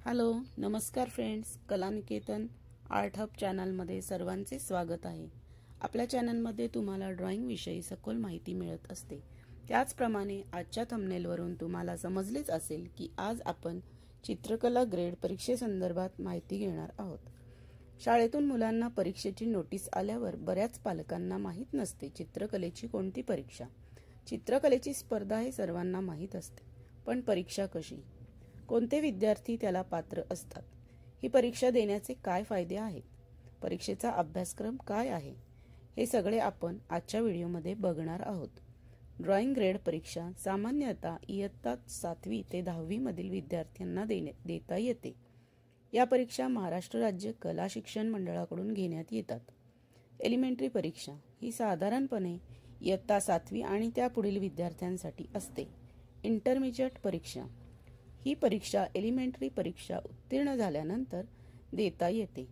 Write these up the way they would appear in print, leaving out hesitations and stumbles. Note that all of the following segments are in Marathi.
हॅलो नमस्कार फ्रेंड्स, कलानिकेतन आर्ट हब चॅनलमध्ये सर्वांचे स्वागत आहे। आपल्या चॅनलमध्ये तुम्हाला ड्रॉइंग विषयी सखोल माहिती मिळत असते। त्याचप्रमाणे आजच्या थंबनेलवरून तुम्हाला समजलेच असेल की आज आपण चित्रकला ग्रेड परीक्षेसंदर्भात माहिती घेणार आहोत। शाळेतून मुलांना परीक्षेची नोटीस आल्यावर बऱ्याच पालकांना माहित नसते चित्रकलेची कोणती परीक्षा। चित्रकलेची स्पर्धा हे सर्वांना माहित असते, पण परीक्षा कशी, कोणते विद्यार्थी त्याला पात्र असतात, ही परीक्षा देण्याचे काय फायदे आहेत, परीक्षेचा अभ्यासक्रम काय आहे, हे सगळे आपण आजच्या व्हिडिओमध्ये बघणार आहोत। ड्रॉइंग ग्रेड परीक्षा सामान्यतः इयत्ता 7वी ते 10वी मधील विद्यार्थ्यांना देता येते। या परीक्षा महाराष्ट्र राज्य कला शिक्षण मंडळाकडून घेण्यात येतात। एलिमेंटरी परीक्षा ही साधारणपणे इयत्ता 7वी आणि त्यापुढील विद्यार्थ्यांसाठी असते। इंटरमिजिएट परीक्षा ही परीक्षा एलिमेंटरी परीक्षा उत्तीर्ण झाल्यानंतर देता येते।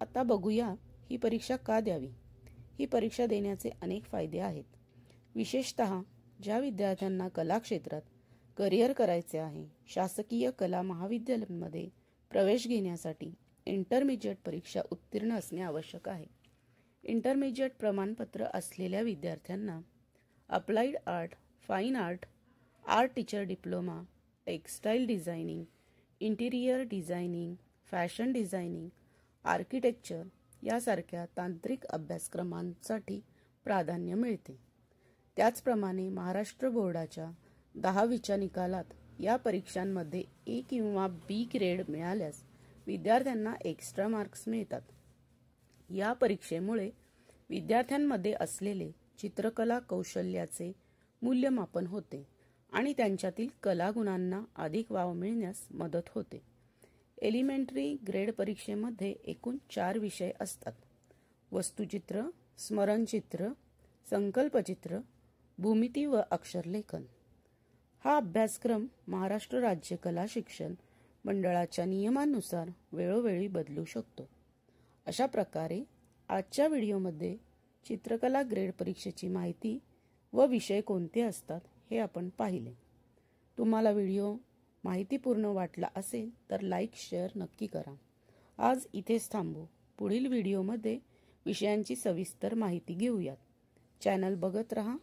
आता बघूया ही परीक्षा का द्यावी। ही परीक्षा देण्याचे अनेक फायदे आहेत। विशेषतः ज्या विद्यार्थ्यांना कला क्षेत्रात करिअर करायचे आहे, शासकीय कला महाविद्यालयांमध्ये प्रवेश घेण्यासाठी इंटरमिजिएट परीक्षा उत्तीर्ण असणे आवश्यक आहे। इंटरमिजिएट प्रमाणपत्र असलेल्या विद्यार्थ्यांना applied art, fine art, art teacher diploma, textile designing, interior designing, fashion designing, architecture यासारख्या तांत्रिक अभ्यासक्रमांसाठी प्राधान्य मिळते। त्याचप्रमाणे महाराष्ट्र बोर्डाच्या 10वीच्या निकालात या परीक्षांमध्ये ए किंवा बी ग्रेड मिळाल्यास विद्यार्थ्यांना एक्स्ट्रा मार्क्स मिळतात। या परीक्षेमुळे विद्यार्थ्यांमध्ये असलेले चित्रकला कौशल्याचे मूल्यमापन होते आणि त्यांच्यातील कलागुणांना अधिक वाव मिळण्यास मदत होते। एलिमेंटरी ग्रेड परीक्षेमध्ये एकूण 4 विषय असतात: वस्तुचित्र, स्मरणचित्र, संकल्पचित्र, भूमिती व अक्षरलेखन। हा अभ्यासक्रम महाराष्ट्र राज्य कला शिक्षण मंडळाच्या नियमानुसार वेळोवेळी बदलू शकतो। अशा प्रकारे आजच्या व्हिडिओमध्ये चित्रकला ग्रेड परीक्षेची माहिती व विषय कोणते असतात हे आपण पाहिले। तुम्हाला व्हिडिओ माहितीपूर्ण वाटला असेल तर लाईक शेअर नक्की करा। आज इथेच थांबू, पुढील व्हिडिओमध्ये विषयांची सविस्तर माहिती घेऊयात। चॅनल बघत रहा।